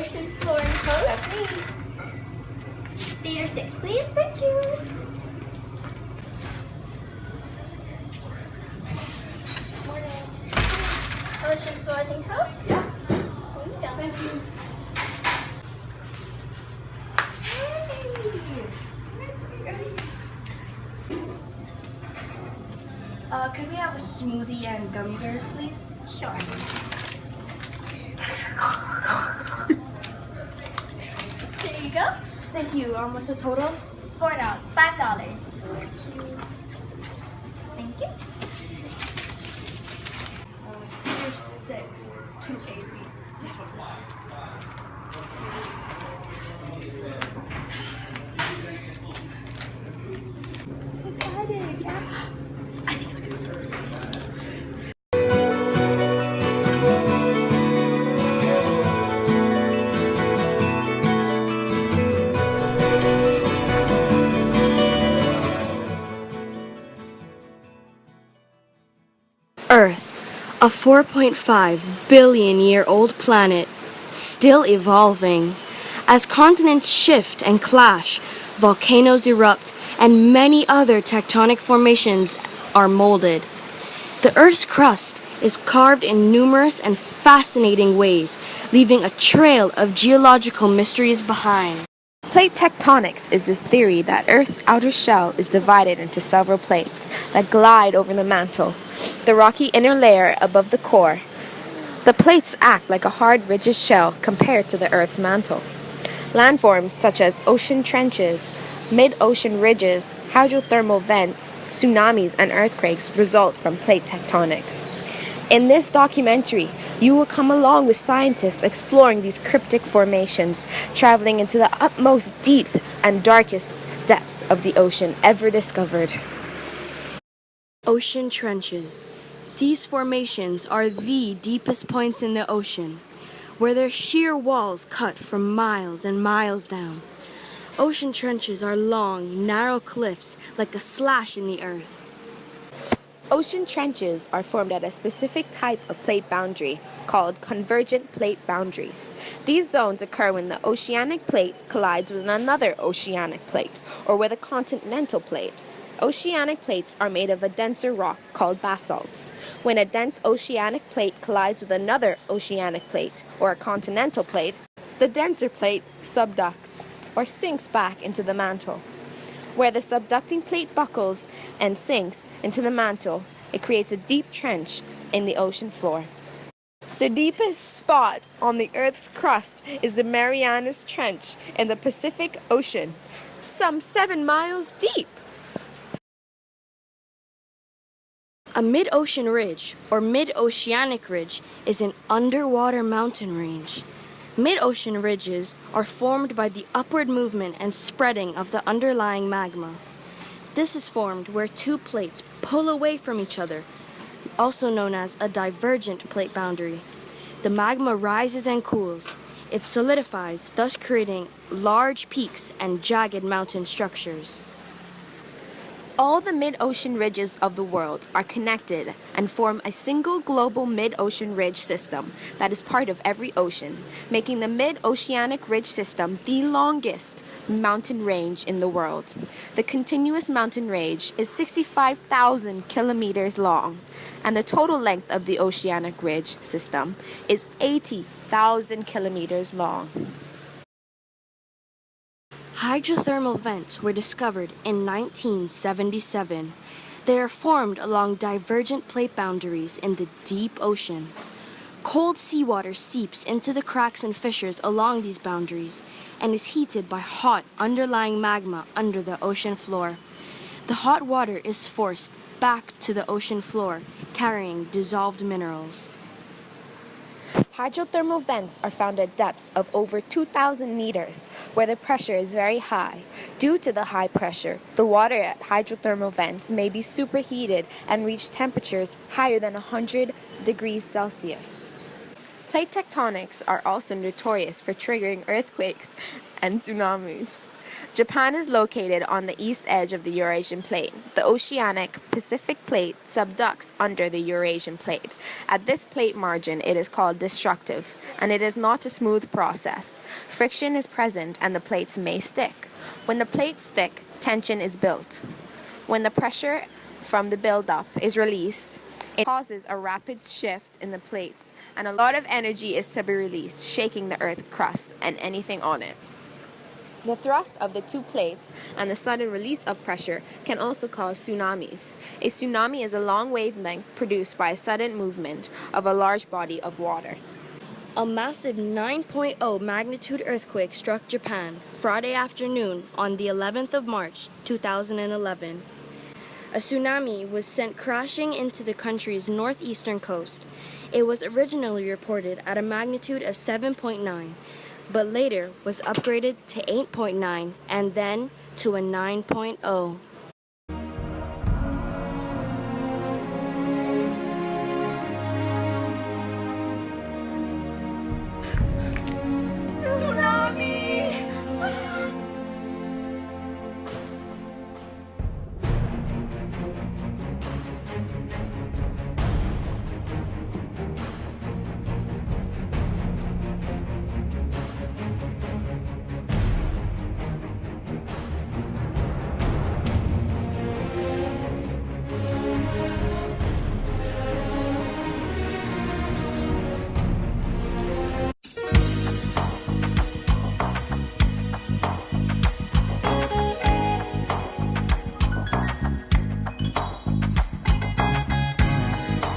ocean floor and coast? That's me. Theater 6, please. Thank you. Morning. Ocean floors and coast? Yeah. There you go. Thank you. Could we have a smoothie and gummy bears, please? Sure. There you go. Thank you. What's the total? $4. $5. Thank you. Here's 6, 280. This one. So excited, yeah. I think it's gonna start. Earth, a 4.5 billion year old planet, still evolving. As continents shift and clash, volcanoes erupt, and many other tectonic formations are molded. The Earth's crust is carved in numerous and fascinating ways, leaving a trail of geological mysteries behind. Plate tectonics is the theory that Earth's outer shell is divided into several plates that glide over the mantle, the rocky inner layer above the core. The plates act like a hard, rigid shell compared to the Earth's mantle. Landforms such as ocean trenches, mid-ocean ridges, hydrothermal vents, tsunamis, and earthquakes result from plate tectonics. In this documentary, you will come along with scientists exploring these cryptic formations, traveling into the utmost deepest and darkest depths of the ocean ever discovered. Ocean trenches. These formations are the deepest points in the ocean, where their sheer walls cut for miles and miles down. Ocean trenches are long, narrow cliffs like a slash in the earth. Ocean trenches are formed at a specific type of plate boundary called convergent plate boundaries. These zones occur when the oceanic plate collides with another oceanic plate, or with a continental plate. Oceanic plates are made of a denser rock called basalts. When a dense oceanic plate collides with another oceanic plate, or a continental plate, the denser plate subducts, or sinks back into the mantle. Where the subducting plate buckles and sinks into the mantle, it creates a deep trench in the ocean floor. The deepest spot on the Earth's crust is the Marianas Trench in the Pacific Ocean, some 7 miles deep. A mid-ocean ridge, or mid-oceanic ridge, is an underwater mountain range. Mid-ocean ridges are formed by the upward movement and spreading of the underlying magma. This is formed where two plates pull away from each other, also known as a divergent plate boundary. The magma rises and cools. It solidifies, thus creating large peaks and jagged mountain structures. All the mid-ocean ridges of the world are connected and form a single global mid-ocean ridge system that is part of every ocean, making the mid-oceanic ridge system the longest mountain range in the world. The continuous mountain range is 65,000 kilometers long, and the total length of the oceanic ridge system is 80,000 kilometers long. Hydrothermal vents were discovered in 1977. They are formed along divergent plate boundaries in the deep ocean. Cold seawater seeps into the cracks and fissures along these boundaries and is heated by hot underlying magma under the ocean floor. The hot water is forced back to the ocean floor, carrying dissolved minerals. Hydrothermal vents are found at depths of over 2,000 meters, where the pressure is very high. Due to the high pressure, the water at hydrothermal vents may be superheated and reach temperatures higher than 100 degrees Celsius. Plate tectonics are also notorious for triggering earthquakes and tsunamis. Japan is located on the east edge of the Eurasian plate. The oceanic Pacific plate subducts under the Eurasian plate. At this plate margin, it is called destructive, and it is not a smooth process. Friction is present and the plates may stick. When the plates stick, tension is built. When the pressure from the buildup is released, it causes a rapid shift in the plates, and a lot of energy is to be released, shaking the Earth's crust and anything on it. The thrust of the two plates and the sudden release of pressure can also cause tsunamis. A tsunami is a long wavelength produced by a sudden movement of a large body of water. A massive 9.0 magnitude earthquake struck Japan Friday afternoon on the 11th of March, 2011. A tsunami was sent crashing into the country's northeastern coast. It was originally reported at a magnitude of 7.9, but later was upgraded to 8.9 and then to a 9.0.